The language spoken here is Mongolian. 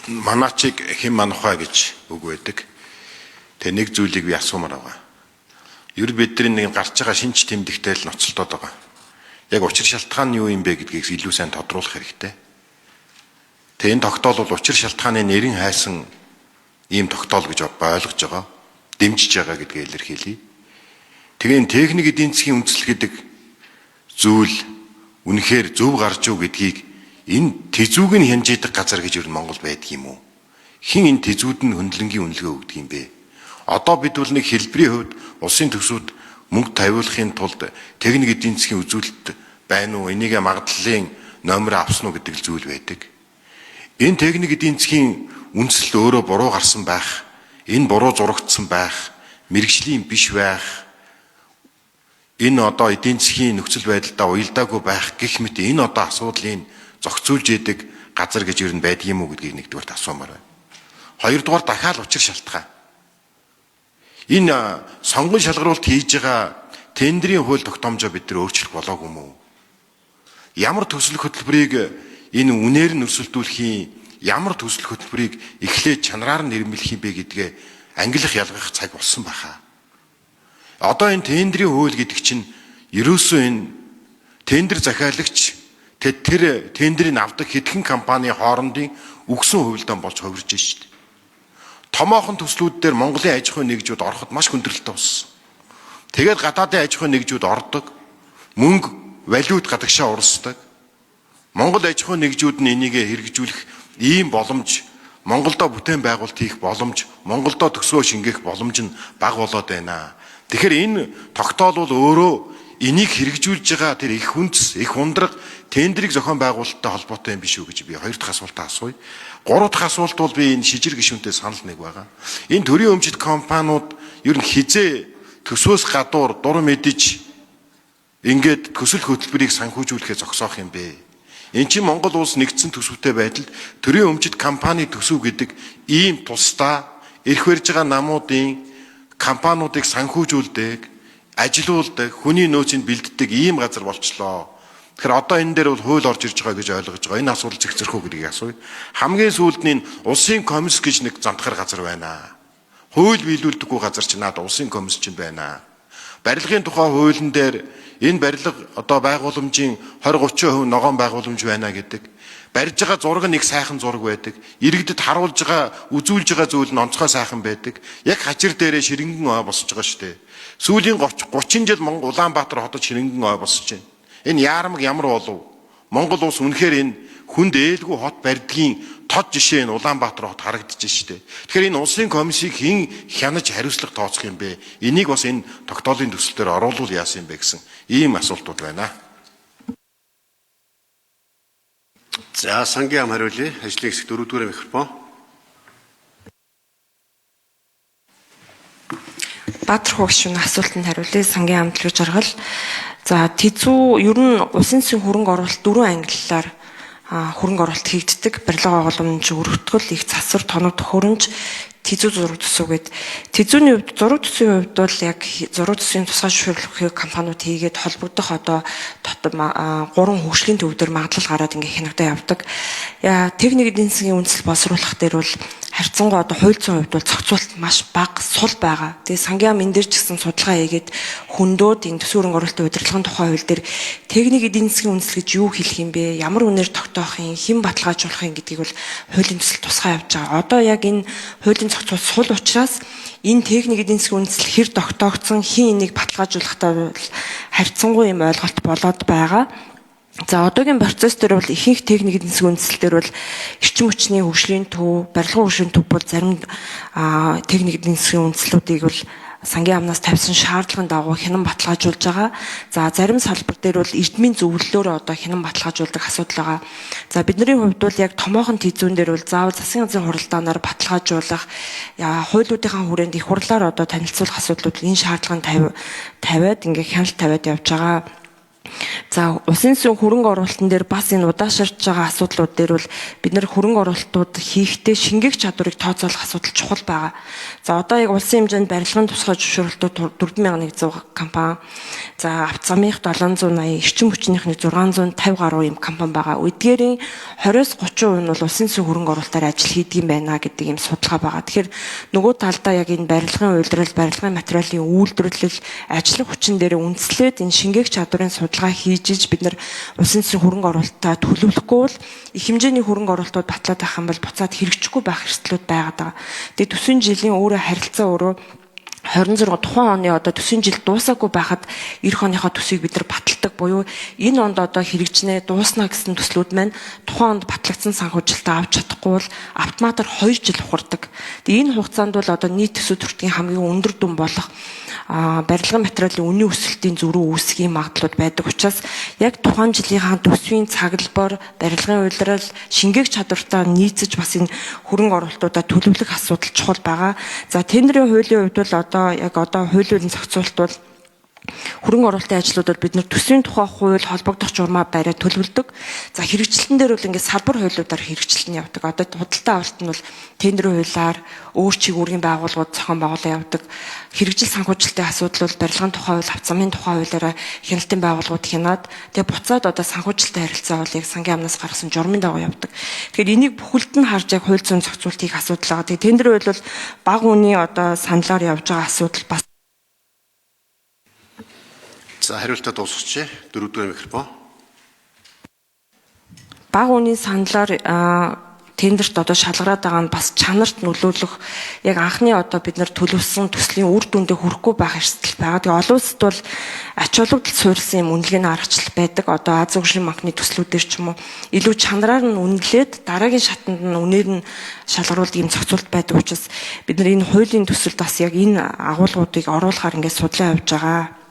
Манаачиг хэн манахаа гэж үг байдаг. Тэгээ нэг зүйлийг би асуумаар байгаа. Ер бидний нэг гарч байгаа шинж тэмдэгтэй л ноцолдоод байгаа. Яг учир шалтгаан нь юу юм бэ гэдгийг илүү сайн тодруулах хэрэгтэй. Тэгээ энэ тогтоол бол учир шалтгааны нэрийн хайсан ийм тогтоол гэж ойлгож байгаа. Дэмжиж байгаа гэдгийг илэрхийлье. Тэгээ энэ техник эдийн засгийн үндэслэл гэдэг зүйл үнэхээр зөв гарч ив гэдгийг энэ тэзүүг нь хянжийдэг газар гэж юу Монгол байдаг юм уу? Хин энэ тэзүүд нь хөндлөнгийн үнэлгээ өгдөг юм бэ? Одоо бид бол нэг хэлбэрийн хувьд улсын төсвүүд мөнгө тавиулахын тулд техник эдийн засгийн үзүүлэлт байна уу? Энийг магадлалын номер авсан уу гэдэг зүйл байдаг. Энэ техник эдийн засгийн үндэслэл өөрөө буруу гарсан байх, энэ буруу зурагдсан байх, мэрэгжлийн биш байх, энэ одоо эдийн засгийн нөхцөл байдалтай уялдаагүй байх гэх мэт энэ одоо асуудлыг зохицуулж яадаг газар гэж юу байдаг юм уу гэдгийг нэгдүгээр асуумаар байна. Хоёрдугаар дахиад учир шалтгаан. Энэ сонгон шалгаруулалт хийж байгаа тендерийн хууль тогтоомжоо бид нар өөрчлөх болоогүй мүү? Ямар төсөл хөтөлбөрийг энэ үнээр нь өрсөлдүүлэхийн, ямар төсөл хөтөлбөрийг эхлээд чанараар нь нэрмэлэх юм бэ гэдгээ ангилах ялгах цаг болсон байхаа. Одоо энэ тендерийн хууль гэдэг чинь ерөөсөө энэ тендер захиалагч тэр тендерийг авдаг хэдхэн компани хоорондын өгсөн хувилдаан болж хувирж байна шүү дээ. Томоохон төслүүд дээр Монголын аж ахуйн нэгжүүд ороход маш хүндрэлтэй болсон. Тэгээд гадаадын аж ахуйн нэгжүүд ордог, мөнгө, валют гадагшаа урсдаг. Монгол аж ахуйн нэгжүүд нь энийг хэрэгжүүлэх ийм боломж, Монголдо бүтээн байгуулалт хийх боломж, Монголдо төсвөө шингээх боломж нь бага болоод байна. Тэгэхээр энэ тогтоол бол өөрөө энийг хэрэгжүүлж байгаа тэр их хүнс, их ундраг тендерийг зохион байгуулалттай холбоотой юм биш үү гэж би хоёр дахь асуултаа асууя. Гурав дахь асуулт бол би энэ шижир гишүүнтэй санал нэг байгаа. Энэ төрийн өмчит компаниуд ер нь хизээ төсвөөс гадуур дур мэдэж ингээд төсөл хөтөлбөрийг санхүүжүүлэхээ зогсоох юм бэ? Энд чинь Монгол улс нэгдсэн төсөвтэй байдалд төрийн өмчит компани төсөв гэдэг ийм тусдаа эрх барьж байгаа намуудын компаниудыг санхүүжүүлдэг, ажилуулдаг, хүний нөөцийг бэлддэг ийм газар болчлоо. Тэгэхээр одоо энэ дээр бол хууль орж ирж байгаа гэж ойлгож байгаа. Энэ асуудал зэгцэрхүү гэдгийг асууя. Хамгийн сүүлд нь улсын комисс гэж нэг зантахар газар байна. Хууль биелүүлдэггүй газар чинь наад улсын комисс чинь байна. Барилгын тухай хуулийн дээр энэ барилга одоо байгууламжийн 20-30% ногоон байгууламж байна гэдэг. Барьж байгаа зураг нэг сайхан зураг байдаг. Иргэдэд харуулж байгаа, үзүүлж байгаа зүйл нь онцгой сайхан байдаг. Яг хачир дээрээ ширэнгэн ой босож байгаа шүү дээ. Сүүлийн 30 жил Монгол Улаанбаатар хотод ширэнгэн ой босож байна. Энэ яармаг ямар болов? Монгол улс үнэхээр энэ хүнд ээлгүй хот барьдгийн тод жишээ нь Улаанбаатар хот харагдаж шүү дээ. Тэгэхээр энэ улсын комиссийг хэн хянаж хариуцлага тооцох юм бэ? Энийг бас энэ тогтоолын төсөл дээр оруулах яасан юм бэ гэсэн ийм асуултууд байна. За сангийн ам хариулъя. Ажлын хэсэг 4-р микрофон. Баатар хуугчны асуултанд хариулъя. Сангийн ам төлөв жаргал. За тэзүү ер нь улсын засгийн хөрөнгө оруулалт 4 ангиллаар хөрөнгө оруулалт хийгддэг. Барилга байгууламж, өргөтгөл, их засвар, тоног хөрөмж, тэзүү зураг төсөв гэдэг. Тэзүүний хувьд зураг төсвийн хувьд бол яг зураг төсвийн тусгай зөвшөөрлөх компаниуд хийгээд холбогдох одоо 3 хөгжлийн төв дээр магадлал гараад ингээ хянагдаа явдаг. Техник эдийн засгийн үндэслэл боловсруулах дээр бол харьцангуй одоо хууль зүйн хувьд бол зохицуулалт маш бага сул байгаа. Тэгээ сангийн ам энэ дээр ч гэсэн судалгаа хийгээд хүндөөд энэ төсвийн хөрөнгө оруулалтын удирдлагын тухай хууль дээр техник эдийн засгийн үндэслэл гэж юу хэлэх юм бэ? Ямар үнээр тогтоох юм, хэн баталгаажуулах юм гэдгийг бол хуулийн төсөл тусгай явж байгаа. Одоо яг энэ хуулийн зохицуулалт сул учраас энэ техник эдийн засгийн үндэслэл хэр тогтоогдсон, хэн энийг баталгаажуулахтай бол харьцангуй юм ойлголт болоод байгаа. За одоогийн процесс дээр бол ихэнх техник эдийн засгийн үндэслэл дээр бол эрчим хүчний хөгжлийн төв, барилгын хөгжлийн төв бол зарим техник эдийн засгийн үндэслэлүүдийг бол сангийн амнаас тавьсан шаардлагын дагуу хянан баталгаажуулж байгаа. За зарим салбар дээр бол эрдмийн зөвлөлөөр одоо хянан баталгаажуулдаг асуудал байгаа. За бидний хувьд бол яг томоохон тэзүүн дээр бол заавал засгийн газрын хуралдаанаар баталгаажуулах, хуулиудынхаа хүрээнд их хурлаар одоо танилцуулах асуудлууд энэ шаардлагыг тавиад ингээ хяналт тавиад явж байгаа. За улсын сүнс хөрөнгө оруулалтын дээр бас энэ удаашарч байгаа асуудлууд дээр бол бид нэр хөрөнгө оруулалтууд хийхдээ шингээх чадварыг тооцоолох асуудал чухал байгаа. За одоо яг улсын хэмжээнд барилгын тусгай зөвшөөрлөлтөд 4100 компани, за авто замынх 780, эрчим хүчнийхний 650 гаруй юм компани байгаа. Эдгээрийн 20-30% нь бол улсын сүнс хөрөнгө оруулалтаар ажил хийдэг юм байна гэдэг юм судалгаа байгаа. Тэгэхээр нөгөө талдаа яг энэ барилгын үйлдвэрлэл, барилгын материалын үйлдвэрлэл, ажлын хүчин дээр үндэслээд энэ шингээх чадварын судалгаа хийж бид нар улсын сүнс хөрөнгө оруулалтаа төлөвлөхгүй бол их хэмжээний хөрөнгө оруулалтууд батлаад байх юм бол буцаад хэрэгжихгүй байх эрсдлүүд байгаад байгаа. Тэгээд төсвийн жилийн өөрөө харилцаа өөрөө 26 тухайн оны одоо төсвийн жил дуусаагүй байхад эх оныхоо төсвийг бид нар баталдаг буюу энэ онд одоо хэрэгжнээ дуусна гэсэн төслүүд маань тухайн онд батлагдсан санхүүжилтээ авч чадахгүй бол автоматар 2 жил ухардаг. Тэгээ энэ хугацаанд бол одоо нийт төсөв төртгийн хамгийн өндөр дүн болох барилгын материалын үнийн өсөлтийн зөрүү үүсэх магадлалууд байдаг учраас яг тухайн жилийнхаа төсвийн цаглбор, барилгын улирал, шингээх чадвартаа нийцэж бас энэ хөрөнгө оруулалтуудаа төлөвлөх асуудал чухал байгаа. За тендерийн хуулийн хувьд бол одоо хуулийн зохицуулалт бол хөрөнгө оруулалтын ажлуудад бид нар төсвийн тухай хууль холбогдох журмаа бариад төлөвлөдөг. За хэрэгжилтэн дээр бол ингээд салбар хуулиудаар хэрэгжилтэн явдаг. Одоо худалдаа авалт нь бол тендерийн хуулиар өөр чиг үүргийн байгууллагууд зохион байгуулалт явдаг. Хэрэгжил санхүүжилтийн асуудал бол барилгын тухай хууль, авто замын тухай хуулиараа хяналтын байгууллагууд хянаад тэгээ буцаад одоо санхүүжилтийн харилцаа бол яг сангийн амнаас гаргасан журмын дагуу явдаг. Тэгэхээр энийг бүхэлд нь харж яг хууль зүйн зохицуултыг асуудал байгаа. Тэгээ тендерийн хууль бол бага үнийн одоо саналаар явж байгаа асуудал бас. За хариултаа дуусгач. Дөрөвдүгээр микрофон. Бага үнийн саналаар тендерт одоо шалгараад байгаа нь бас чанарт нөлөөлөх яг анхны одоо бид нар төлөвсөн төслийн үр дүндээ хүрэхгүй байх эрсдэл байгаа. Тэгээ олон улсад бол ач холбогдол суурилсан юм үнэлгээний аргачлал байдаг. Одоо Аз хөгжлийн банкны төслүүдээр ч юм уу илүү чанараар нь үнэлээд дараагийн шатанд нь үнээр нь шалгаруулдаг юм зохицуулт байдаг учраас бид нар энэ хуулийн төсөлд бас яг энэ агуулгуудыг оруулахаар ингээд судлаа явж байгаа.